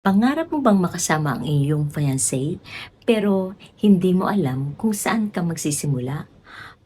Pangarap mo bang makasama ang iyong fiancé, pero hindi mo alam kung saan ka magsisimula?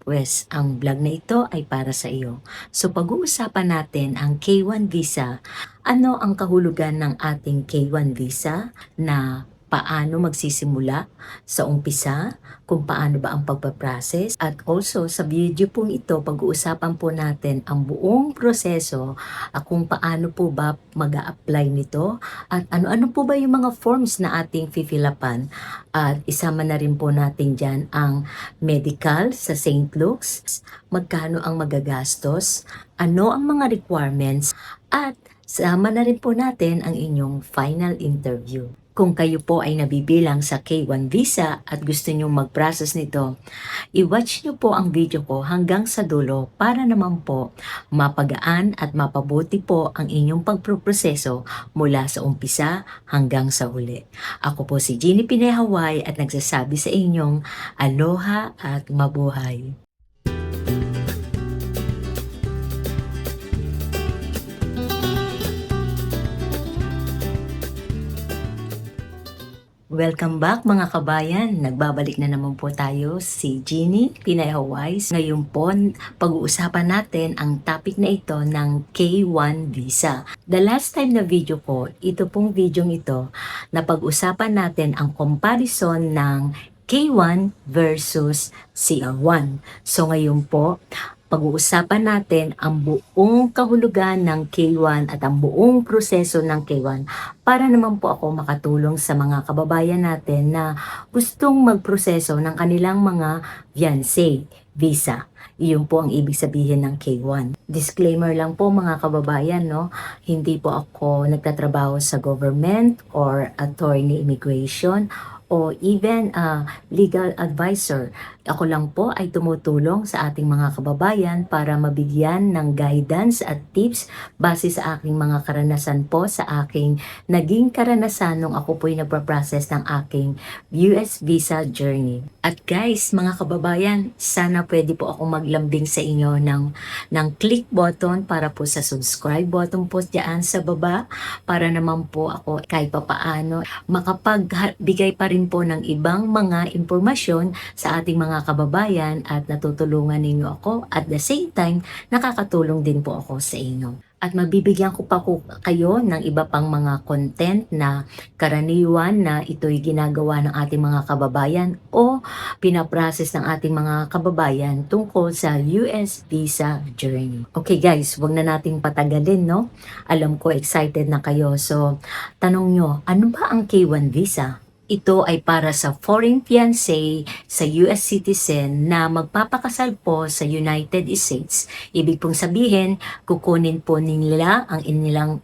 Pwes, ang vlog na ito ay para sa iyo. So pag-uusapan natin ang K1 visa. Ano ang kahulugan ng ating K1 visa na paano magsisimula sa umpisa, kung paano ba ang pagpaprocess, at also sa video pong ito, pag-uusapan po natin ang buong proseso, kung paano po ba mag apply nito, at ano-ano po ba yung mga forms na ating fifilapan, at isama na rin po natin dyan ang medical sa St. Luke's, magkano ang magagastos, ano ang mga requirements, at sama na rin po natin ang inyong final interview. Kung kayo po ay nabibilang sa K1 visa at gusto nyong mag-process nito, i-watch nyo po ang video ko hanggang sa dulo para naman po mapagaan at mapabuti po ang inyong pagproproseso mula sa umpisa hanggang sa huli. Ako po si Jeannie Pinehaway at nagsasabi sa inyong aloha at mabuhay. Welcome back mga kabayan. Nagbabalik na naman po tayo, si Jeannie Pinehaway. Ngayon po, pag-uusapan natin ang topic na ito ng K1 visa. The last time na video ko, ito pong video ito, na pag-usapan natin ang comparison ng K1 versus CR1. So ngayon po, pag-uusapan natin ang buong kahulugan ng K1 at ang buong proseso ng K1 para naman po ako makatulong sa mga kababayan natin na gustong magproseso ng kanilang mga fiancé visa. Iyon po ang ibig sabihin ng K1. Disclaimer lang po mga kababayan, no? Hindi po ako nagtatrabaho sa government or attorney immigration o even legal advisor. Ako lang po ay tumutulong sa ating mga kababayan para mabigyan ng guidance at tips base sa aking mga karanasan po, sa aking naging karanasan nung ako po'y nagpa-process ng aking US visa journey. At guys, mga kababayan, sana pwede po ako maglambing sa inyo ng click button para po sa subscribe button po dyan sa baba para naman po ako kahit papaano makapagbigay pa rin po ng ibang mga impormasyon sa ating mga kababayan at natutulungan ninyo ako at the same time nakakatulong din po ako sa inyo. At mabibigyan ko pa po kayo ng iba pang mga content na karaniwan na ito'y ginagawa ng ating mga kababayan o pinaprocess ng ating mga kababayan tungkol sa US visa journey. Okay guys, wag na nating patagalin, no? Alam ko excited na kayo. So, tanong nyo, ano ba ang K1 visa? Ito ay para sa foreign fiancé sa US citizen na magpapakasal po sa United States. Ibig pong sabihin, kukunin po nila ang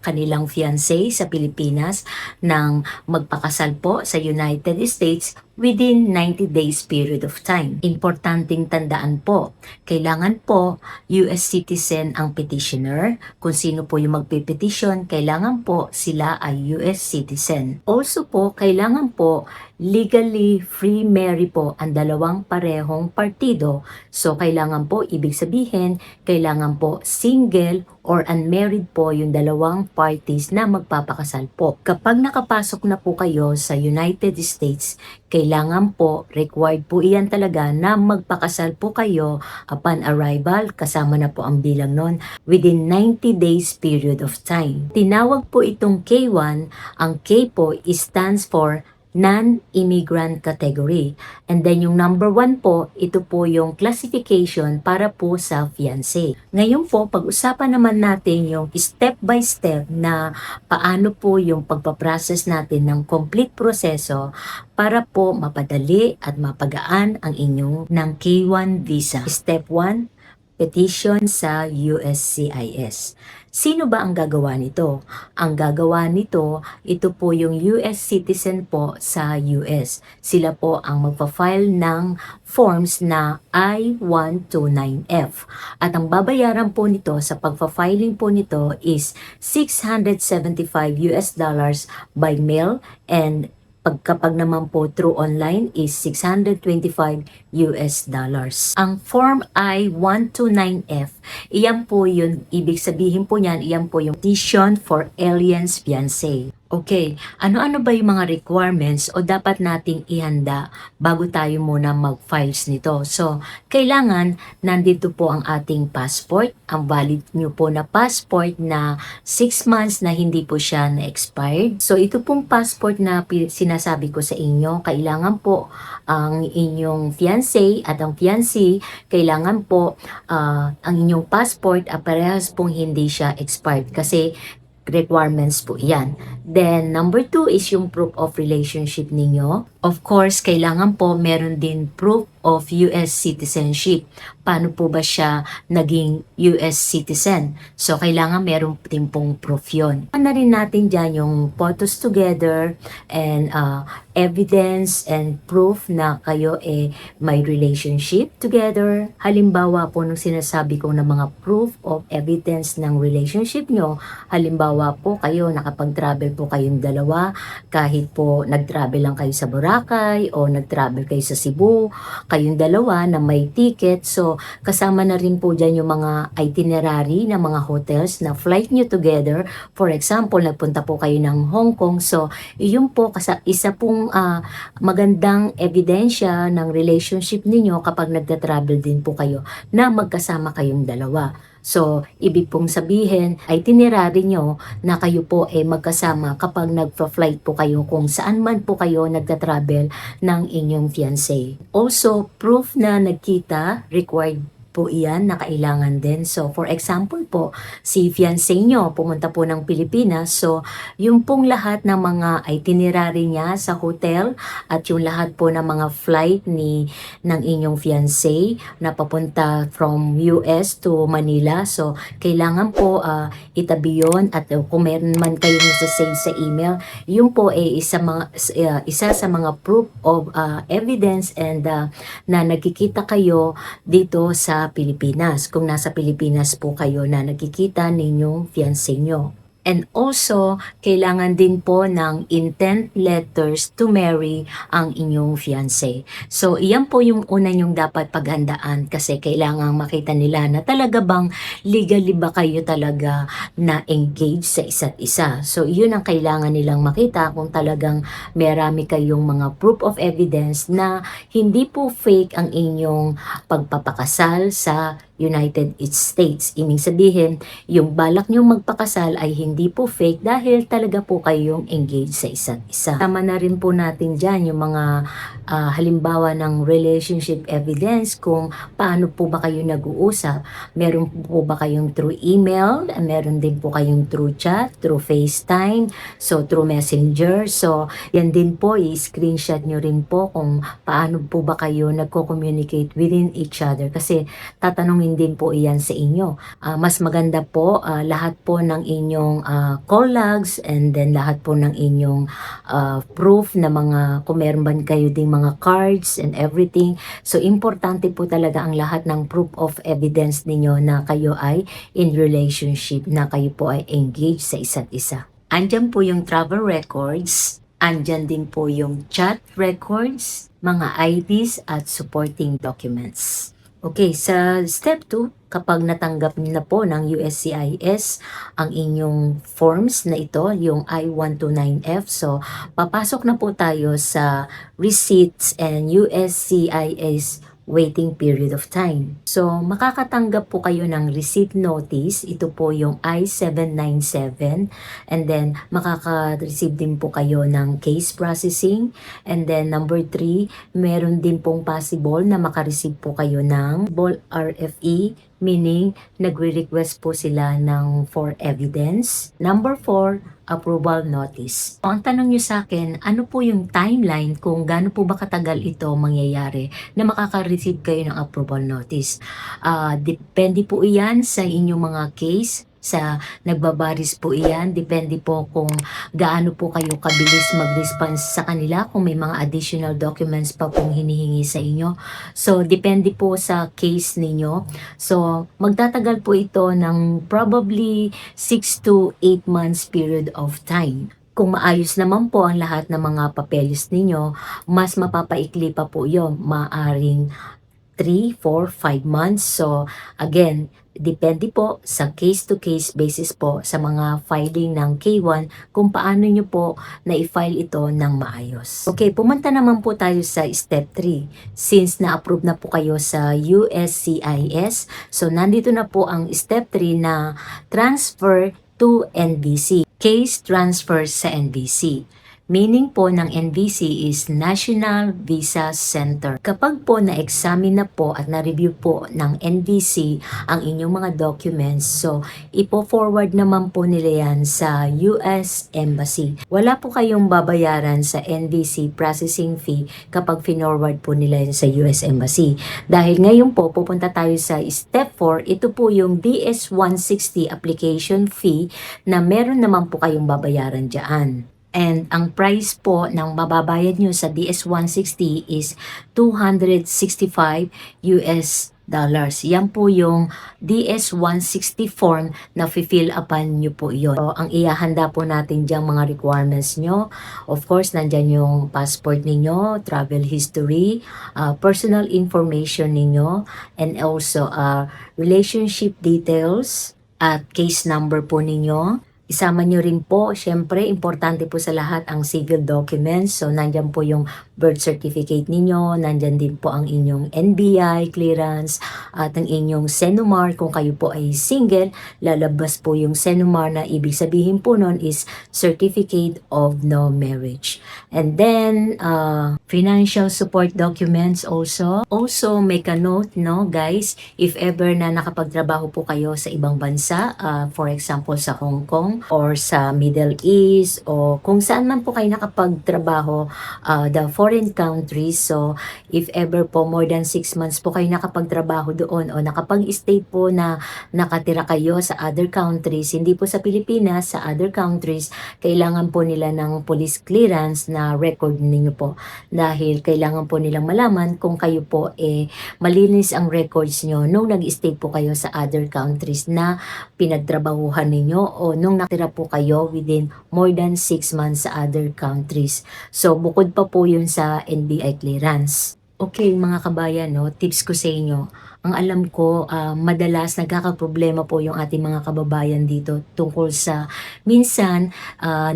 kanilang fiancé sa Pilipinas nang magpakasal po sa United States within 90 days period of time. Importanteng tandaan po, kailangan po US citizen ang petitioner. Kung sino po yung magpipetition, kailangan po sila ay US citizen. Also po, kailangan po legally free marry po ang dalawang parehong partido. So, kailangan po, ibig sabihin, kailangan po single or unmarried po yung dalawang parties na magpapakasal po. Kapag nakapasok na po kayo sa United States, kailangan po, required po iyan talaga na magpakasal po kayo upon arrival, kasama na po ang bilang nun, within 90 days period of time. Tinawag po itong K1, ang K po stands for non-immigrant category. And then yung number 1 po, ito po yung classification para po sa fiancé. Ngayon po, pag-usapan naman natin yung step by step na paano po yung pagpaprocess natin ng complete proseso para po mapadali at mapagaan ang inyong ng K1 visa. Step 1, petition sa USCIS. Sino ba ang gagawa nito? Ang gagawa nito, ito po yung US citizen po sa US. Sila po ang magpa-file ng forms na I-129F. At ang babayaran po nito sa pagpa-filing po nito is $675 by mail, and kapag naman po through online is $625. Ang Form I-129F, iyan po yun, ibig sabihin po niyan, iyan po yung petition for aliens fiancé. Okay, ano-ano ba yung mga requirements o dapat nating ihanda bago tayo muna mag-files nito? So, kailangan nandito po ang ating passport, ang valid nyo po na passport na 6 months na hindi po siya na-expired. So, ito pong passport na sinasabi ko sa inyo, kailangan po ang inyong fiancé at ang fiancé, kailangan po ang inyong passport parehas pong hindi siya expired kasi requirements po yan. Then, number 2 is yung proof of relationship ninyo. Of course, kailangan po meron din proof of US citizenship. Paano po ba siya naging US citizen? So, kailangan meron din pong proof yun. Ano na rin natin dyan yung photos together and evidence and proof na kayo may relationship together. Halimbawa po nung sinasabi ko na mga proof of evidence ng relationship nyo, halimbawa po kayo nakapag-travel po kayong dalawa, kahit po nag-travel lang kayo sa Boracay o nag-travel kayo sa Cebu, kayong dalawa na may ticket. So, kasama na rin po dyan yung mga itinerary ng mga hotels na flight nyo together. For example, nagpunta po kayo ng Hong Kong. So, yun po isa pong magandang ebidensya ng relationship ninyo kapag nagta-travel din po kayo na magkasama kayong dalawa. So, ibig pong sabihin, itinerary nyo na kayo po magkasama kapag nagpa-flight po kayo kung saan man po kayo nagta-travel ng inyong fiancé. Also, proof na nagkita, required po iyan na kailangan din. So, for example po, si fiancé nyo pumunta po ng Pilipinas. So, yung pong lahat ng mga itinerary niya sa hotel at yung lahat po ng mga flight ng inyong fiancé na papunta from US to Manila. So, kailangan po itabi yun at kung meron man kayong nasa-save sa email, yun po isa sa mga proof of evidence and na nagkikita kayo dito sa Pilipinas. Kung nasa Pilipinas po kayo na nakikita ninyong fiancé nyo. And also, kailangan din po ng intent letters to marry ang inyong fiancé. So, iyan po yung una yung dapat paghandaan kasi kailangan makita nila na talaga bang legally ba kayo talaga na engaged sa isa't isa. So, yun ang kailangan nilang makita kung talagang marami kayong mga proof of evidence na hindi po fake ang inyong pagpapakasal sa United States. Ibig sabihin, yung balak nyong magpakasal ay hindi po fake dahil talaga po kayong engaged sa isa't isa. Tama na rin po natin dyan yung mga halimbawa ng relationship evidence kung paano po ba kayo nag-uusap. Meron po ba kayong through email, meron din po kayong through chat, through FaceTime, so through Messenger. So, yan din po, i-screenshot nyo rin po kung paano po ba kayo nagko-communicate within each other kasi tatanungin din po iyan sa inyo. Mas maganda po lahat po ng inyong call logs and then lahat po ng inyong proof na mga kung meron ba kayo ding mga cards and everything. So, importante po talaga ang lahat ng proof of evidence ninyo na kayo ay in relationship, na kayo po ay engaged sa isa't isa. Andyan po yung travel records, andyan din po yung chat records, mga IDs at supporting documents. Okay, sa step 2, kapag natanggap na po ng USCIS ang inyong forms na ito, yung I-129F, so papasok na po tayo sa receipts and USCIS waiting period of time. So, makakatanggap po kayo ng receipt notice. Ito po yung I-797. And then, makaka-receive din po kayo ng case processing. And then, number 3, meron din pong possible na makareceive po kayo ng ball RFE, meaning nagre-request po sila ng for evidence. Number 4, approval notice. So, ang tanong nyo sa akin, ano po yung timeline kung gaano po ba katagal ito mangyayari na makaka-receive kayo ng approval notice? Depende po iyan sa inyong mga case, sa nagbabaris po iyan, depende po kung gaano po kayo kabilis mag-response sa kanila, kung may mga additional documents pa pong hinihingi sa inyo. So, depende po sa case ninyo. So, magtatagal po ito ng probably 6 to 8 months period of time. Kung maayos naman po ang lahat ng mga papeles ninyo, mas mapapaikli pa po yun. Maaring 3, 4, 5 months. So, again, Depende po sa case-to-case basis po sa mga filing ng K1 kung paano nyo po na-file ito ng maayos. Okay, pumunta naman po tayo sa step 3. Since na-approve na po kayo sa USCIS, so nandito na po ang step 3 na transfer to NVC. Case transfer sa NVC. Meaning po ng NVC is National Visa Center. Kapag po na-examine na po at na-review po ng NVC ang inyong mga documents, so ipo-forward naman po nila yan sa US Embassy. Wala po kayong babayaran sa NVC processing fee kapag finorward po nila yan sa US Embassy. Dahil ngayon po, pupunta tayo sa step 4, ito po yung DS-160 application fee na meron naman po kayong babayaran dyan. And ang price po ng mababayad nyo sa DS-160 is 265 US dollars. Yan po yung DS-160 form na fill upan nyo po yun. So, ang ihahanda po natin diyang mga requirements nyo. Of course, nandyan yung passport ninyo, travel history, personal information ninyo, and also relationship details at case number po ninyo. Isama nyo rin po, syempre, importante po sa lahat ang civil documents. So, nandyan po yung birth certificate ninyo, nandyan din po ang inyong NBI clearance, at ang inyong Senomar. Kung kayo po ay single, lalabas po yung Senomar na ibig sabihin po nun is Certificate of No Marriage. And then, financial support documents also. Also, make a note, no, guys, if ever na nakapagtrabaho po kayo sa ibang bansa, for example, sa Hong Kong, or sa Middle East, o kung saan man po kayo nakapagtrabaho, the foreign countries. So, if ever po more than 6 months po kayo nakapagtrabaho doon o nakapag-stay po na nakatira kayo sa other countries, hindi po sa Pilipinas, sa other countries, kailangan po nila ng police clearance na record ninyo po. Dahil kailangan po nilang malaman kung kayo po malinis ang records nyo nung nag-stay po kayo sa other countries na pinagtrabahuhan ninyo o nung nakatira po kayo within more than 6 months sa other countries. So, bukod pa po yun sa NBI clearance. Okay, mga kabayan, no, tips ko sa inyo. Ang alam ko, madalas nagkakaproblema po yung ating mga kababayan dito tungkol sa minsan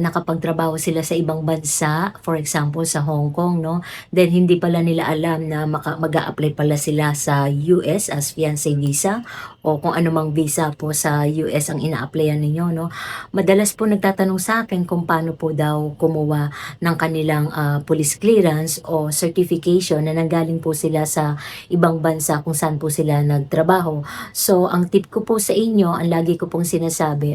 nakapagtrabaho sila sa ibang bansa, for example sa Hong Kong, no? Then hindi pala nila alam na mag-a-apply pala sila sa US as fiancé visa o kung anumang visa po sa US ang ina-applyan ninyo, no? Madalas po nagtatanong sa akin kung paano po daw kumuha ng kanilang police clearance o certification na nanggaling po sila sa ibang bansa kung saan po sila nagtrabaho. So, ang tip ko po sa inyo, ang lagi ko pong sinasabi,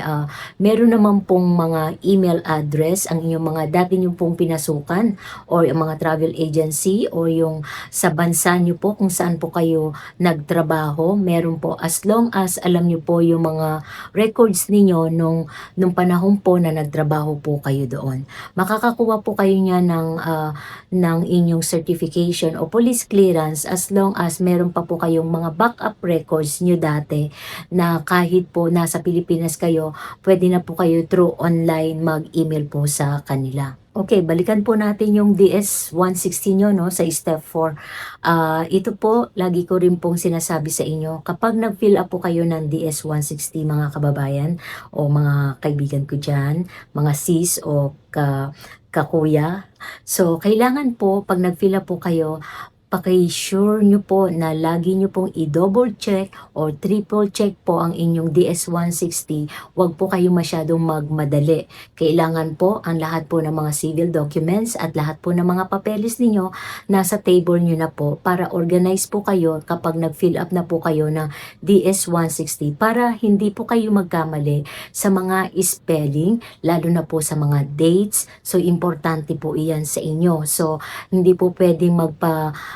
meron naman pong mga email address ang inyong mga dati nyo pong pinasukan or yung mga travel agency o yung sa bansa nyo po kung saan po kayo nagtrabaho. Meron po as long as alam nyo po yung mga records ninyo nung panahon po na nagtrabaho po kayo doon. Makakakuha po kayo niya ng inyong certification o police clearance as long as meron pa po kayong mga backup records nyo dati na kahit po nasa Pilipinas kayo, pwede na po kayo through online mag-email po sa kanila. Okay, balikan po natin yung DS-160 nyo, no, sa step 4. Ito po, lagi ko rin pong sinasabi sa inyo, kapag nag-fill up po kayo ng DS-160 mga kababayan o mga kaibigan ko dyan, mga sis o kakuya, so kailangan po, pag nag-fill up po kayo, paki-sure nyo po na lagi nyo pong i-double check or triple check po ang inyong DS-160. Huwag po kayo masyadong magmadali. Kailangan po ang lahat po ng mga civil documents at lahat po ng mga papeles ninyo nasa table nyo na po para organize po kayo kapag nag-fill up na po kayo ng DS-160 para hindi po kayo magkamali sa mga spelling, lalo na po sa mga dates. So, importante po iyan sa inyo. So, hindi po pwedeng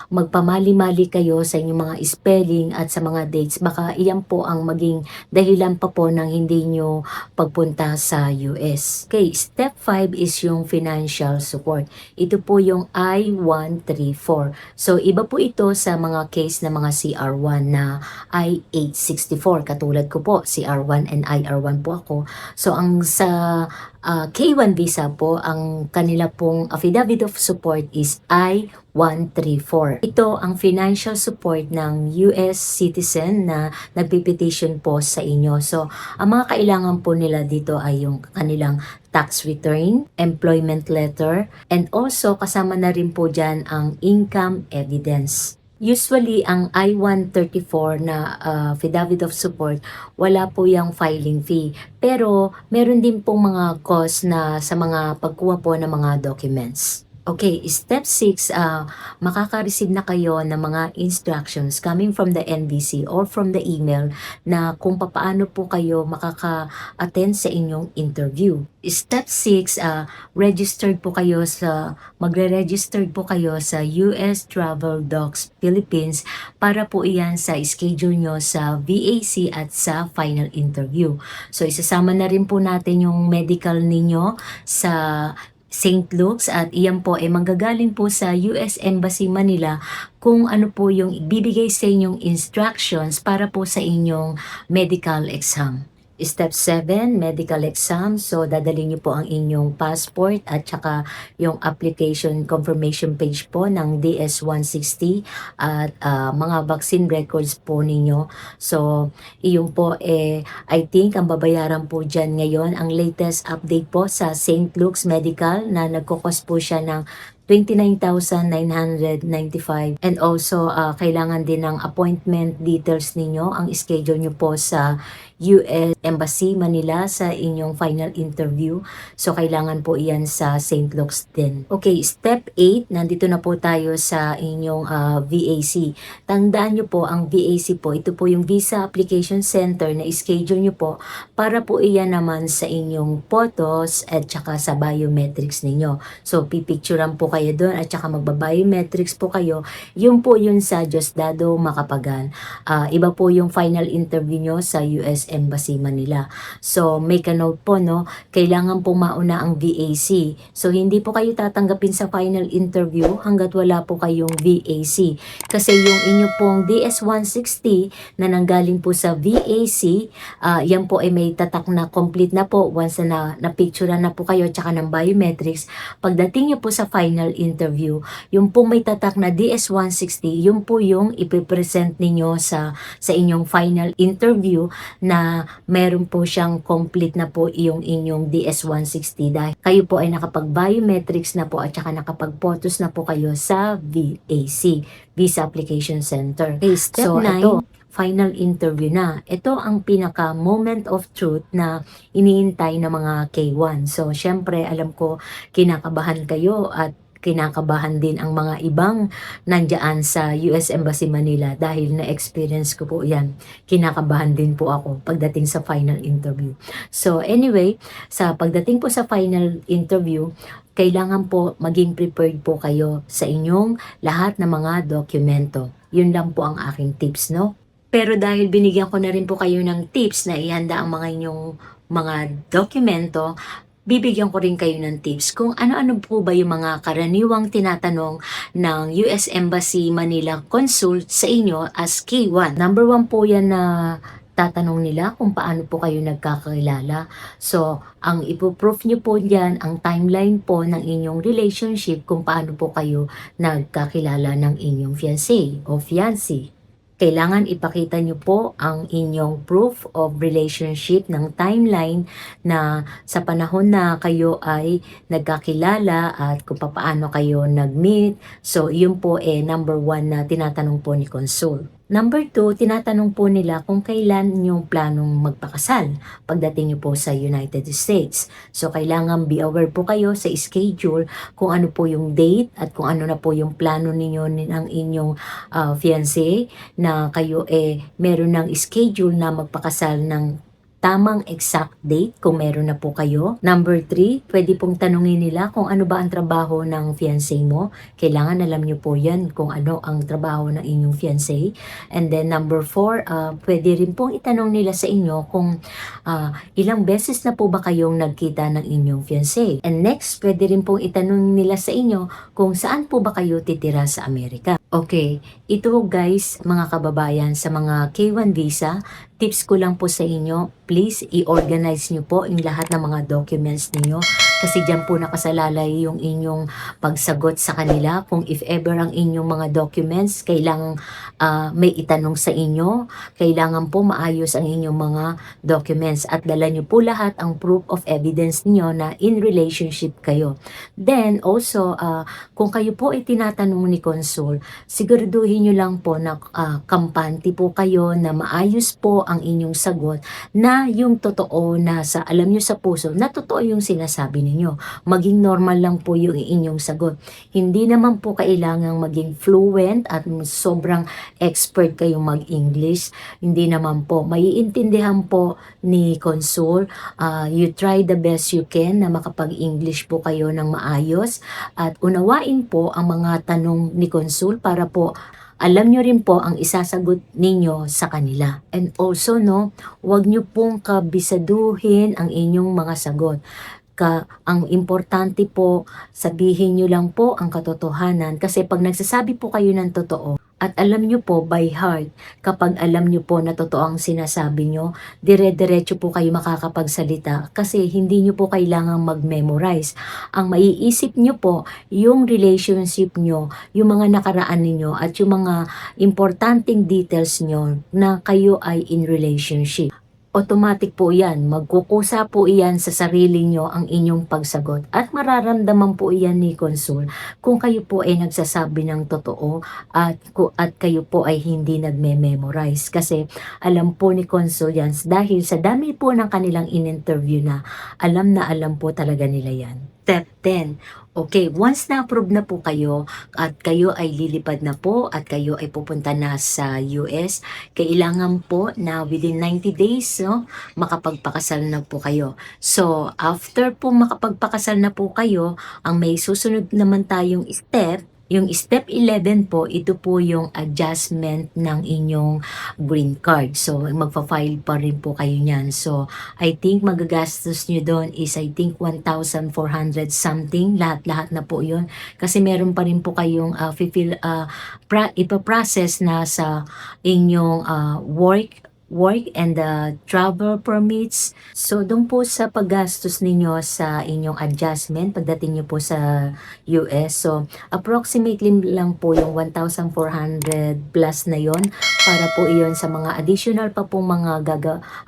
magpamali-mali kayo sa inyong mga spelling at sa mga dates. Baka iyan po ang maging dahilan pa po ng hindi nyo pagpunta sa US. Okay, step 5 is yung financial support. Ito po yung I-134. So, iba po ito sa mga case na mga CR1 na I-864. Katulad ko po, CR1 and IR1 po ako. So, ang sa K1 visa po, ang kanila pong affidavit of support is I-134. Ito ang financial support ng US citizen na nagpipetition po sa inyo. So, ang mga kailangan po nila dito ay yung kanilang tax return, employment letter, and also kasama na rin po dyan ang income evidence. Usually, ang I-134 na affidavit of support, wala po yung filing fee. Pero, meron din pong mga cost na sa mga pagkuha po ng mga documents. Okay, step 6, makaka-receive na kayo ng mga instructions coming from the NVC or from the email na kung paano po kayo makaka-attend sa inyong interview. Step 6, magre-registered po kayo sa US Travel Docs Philippines para po iyan sa schedule nyo sa VAC at sa final interview. So, isasama na rin po natin yung medical ninyo sa St. Luke's at iyan po ay manggagaling po sa US Embassy Manila kung ano po yung ibibigay sa inyong instructions para po sa inyong medical exam. Step 7, medical exam. So, dadalhin niyo po ang inyong passport at saka yung application confirmation page po ng DS-160 at mga vaccine records po ninyo. So, iyon po I think ang babayaran po dyan ngayon, ang latest update po sa St. Luke's Medical na nagkukos po siya ng 29,995 and also kailangan din ng appointment details ninyo, ang schedule nyo po sa US Embassy Manila sa inyong final interview. So kailangan po iyan sa St. Luke's din. Okay, step 8, nandito na po tayo sa inyong VAC. Tandaan nyo po ang VAC po, ito po yung Visa Application Center na schedule nyo po para po iyan naman sa inyong photos at saka sa biometrics ninyo. So pipicturean po kayo doon at saka magbabiometrics po kayo. Yun po yun sa Diosdado Macapagal. Iba po yung final interview nyo sa US Embassy Manila. So make a note po, no, kailangan po mauna ang VAC. So hindi po kayo tatanggapin sa final interview hanggat wala po kayong VAC. Kasi yung inyo pong DS-160 na nanggaling po sa VAC, yan po ay may tatak na complete na po once na na-picturean na po kayo tsaka ng biometrics. Pagdating nyo po sa final interview, yung pong may tatak na DS-160, yun po yung ipipresent ninyo sa inyong final interview na meron po siyang complete na po yung inyong DS-160 dahil kayo po ay nakapag-biometrics na po at saka nakapag-photos na po kayo sa VAC, Visa Application Center. Okay, step 9, ito, final interview na. Ito ang pinaka moment of truth na iniintay ng mga K1. So, syempre, alam ko, kinakabahan kayo at kinakabahan din ang mga ibang nandiyan sa US Embassy Manila dahil na-experience ko po yan. Kinakabahan din po ako pagdating sa final interview. So anyway, sa pagdating po sa final interview, kailangan po maging prepared po kayo sa inyong lahat ng mga dokumento. Yun lang po ang aking tips, no? Pero dahil binigyan ko na rin po kayo ng tips na ihanda ang mga inyong mga dokumento, bibigyan ko rin kayo ng tips kung ano-ano po ba yung mga karaniwang tinatanong ng US Embassy Manila Consul sa inyo as K1. Number 1 po yan na tatanong nila kung paano po kayo nagkakilala. So, ang ipoproof nyo po dyan, ang timeline po ng inyong relationship kung paano po kayo nagkakilala ng inyong fiancé o fiancé. Kailangan ipakita nyo po ang inyong proof of relationship ng timeline na sa panahon na kayo ay nagkakilala at kung paano kayo nag-meet. So, yun po number 1 na tinatanong po ni Consul. Number 2, tinatanong po nila kung kailan yung planong magpakasal pagdating nyo po sa United States. So, kailangan be aware po kayo sa schedule kung ano po yung date at kung ano na po yung plano ninyo ng inyong fiancé na kayo meron ng schedule na magpakasal ng tamang exact date kung meron na po kayo. Number 3, pwede pong tanungin nila kung ano ba ang trabaho ng fiancé mo. Kailangan alam nyo po yan kung ano ang trabaho ng inyong fiancé. And then number 4, pwede rin pong itanong nila sa inyo kung ilang beses na po ba kayong nagkita ng inyong fiancé. And next, pwede rin pong itanong nila sa inyo kung saan po ba kayo titira sa Amerika. Okay, ito guys, mga kababayan, sa mga K1 visa, tips ko lang po sa inyo, please i-organize niyo po yung lahat ng mga documents ninyo kasi diyan po nakasalalay yung inyong pagsagot sa kanila. Kung if ever ang inyong mga documents kailangang may itanong sa inyo, kailangan po maayos ang inyong mga documents at dala niyo po lahat ang proof of evidence niyo na in relationship kayo. Then also, kung kayo po ay tinatanong ni Consul, siguraduhin niyo lang po na kampante po kayo na maayos po ang inyong sagot na yung totoo na sa alam niyo sa puso na totoo yung sinasabi ninyo. Maging normal lang po yung inyong sagot. Hindi naman po kailangang maging fluent at sobrang expert kayo mag-English. Hindi naman po. Maiintindihan po ni Consul. You try the best you can na makapag-English po kayo ng maayos at unawain po ang mga tanong ni Consul para po alam nyo rin po ang isasagot ninyo sa kanila. And also, no, huwag nyo pong kabisaduhin ang inyong mga sagot. Ang importante po, sabihin nyo lang po ang katotohanan kasi pag nagsasabi po kayo ng totoo, at alam nyo po by heart, kapag alam nyo po na totoo ang sinasabi nyo, dire-diretso po kayo makakapagsalita kasi hindi nyo po kailangang mag-memorize. Ang maiisip nyo po, yung relationship nyo, yung mga nakaraan ninyo at yung mga importanteng details nyo na kayo ay in relationship. Automatic po yan, magkukusa po iyan sa sarili nyo ang inyong pagsagot at mararamdaman po iyan ni Consul kung kayo po ay nagsasabi ng totoo at kayo po ay hindi nagme-memorize kasi alam po ni Consul yan dahil sa dami po ng kanilang in-interview na alam po talaga nila yan. Step 10. Okay, once na-approve na po kayo at kayo ay lilipad na po at kayo ay pupunta na sa US, kailangan po na within 90 days, no, makapagpakasal na po kayo. So, after po makapagpakasal na po kayo, ang may susunod naman tayong step, yung step 11 po, ito po yung adjustment ng inyong green card. So, magfa-file pa rin po kayo niyan. So, I think magagastos nyo doon is I think 1,400 something. Lahat-lahat na po yun. Kasi meron pa rin po kayong ipaprocess na sa inyong work and the travel permits. So, doon po sa paggastos ninyo sa inyong adjustment pagdating nyo po sa US. So, approximately lang po yung 1,400 plus na yon para po iyon sa mga additional pa po mga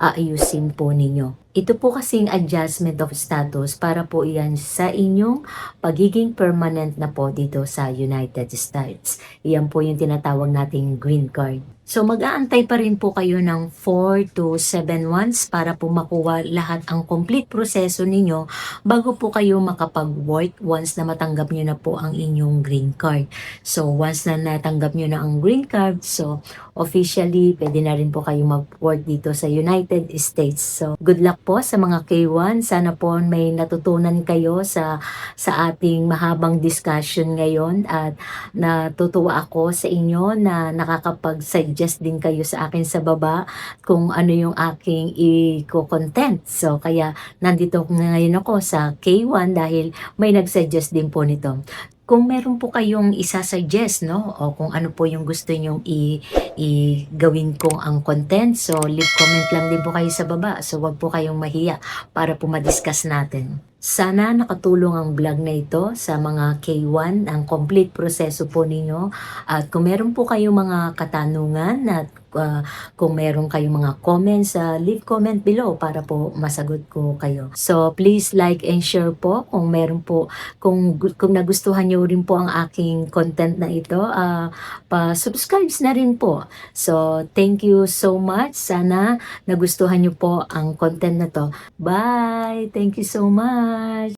aayusin po ninyo. Ito po kasing adjustment of status para po iyan sa inyong pagiging permanent na po dito sa United States. Iyan po yung tinatawag nating green card. So mag-aantay pa rin po kayo ng 4 to 7 months para po makuha lahat ang complete proseso ninyo bago po kayo makapag-work once na matanggap nyo na po ang inyong green card. So once na natanggap nyo na ang green card, so officially pwede na rin po kayo mag-work dito sa United States. So good luck po sa mga K1. Sana po may natutunan kayo sa ating mahabang discussion ngayon at natutuwa ako sa inyo na nakakapag-suggest din kayo sa akin sa baba kung ano yung aking i-content. So kaya nandito ngayon ako sa K1 dahil may nag-suggest din po nito. Kung meron po kayong isa-suggest, no, o kung ano po yung gusto nyong gawin kong ang content, so leave comment lang din po kayo sa baba. So wag po kayong mahiya para po ma-discuss natin. Sana nakatulong ang vlog na ito sa mga K1, ang complete proseso po ninyo. At kung meron po kayong mga katanungan at kung meron kayong mga comments, leave comment below para po masagot ko kayo. So please like and share po kung meron po, kung nagustuhan nyo rin po ang aking content na ito, pa-subscribe na rin po. So thank you so much. Sana nagustuhan nyo po ang content na to. Bye! Thank you so much!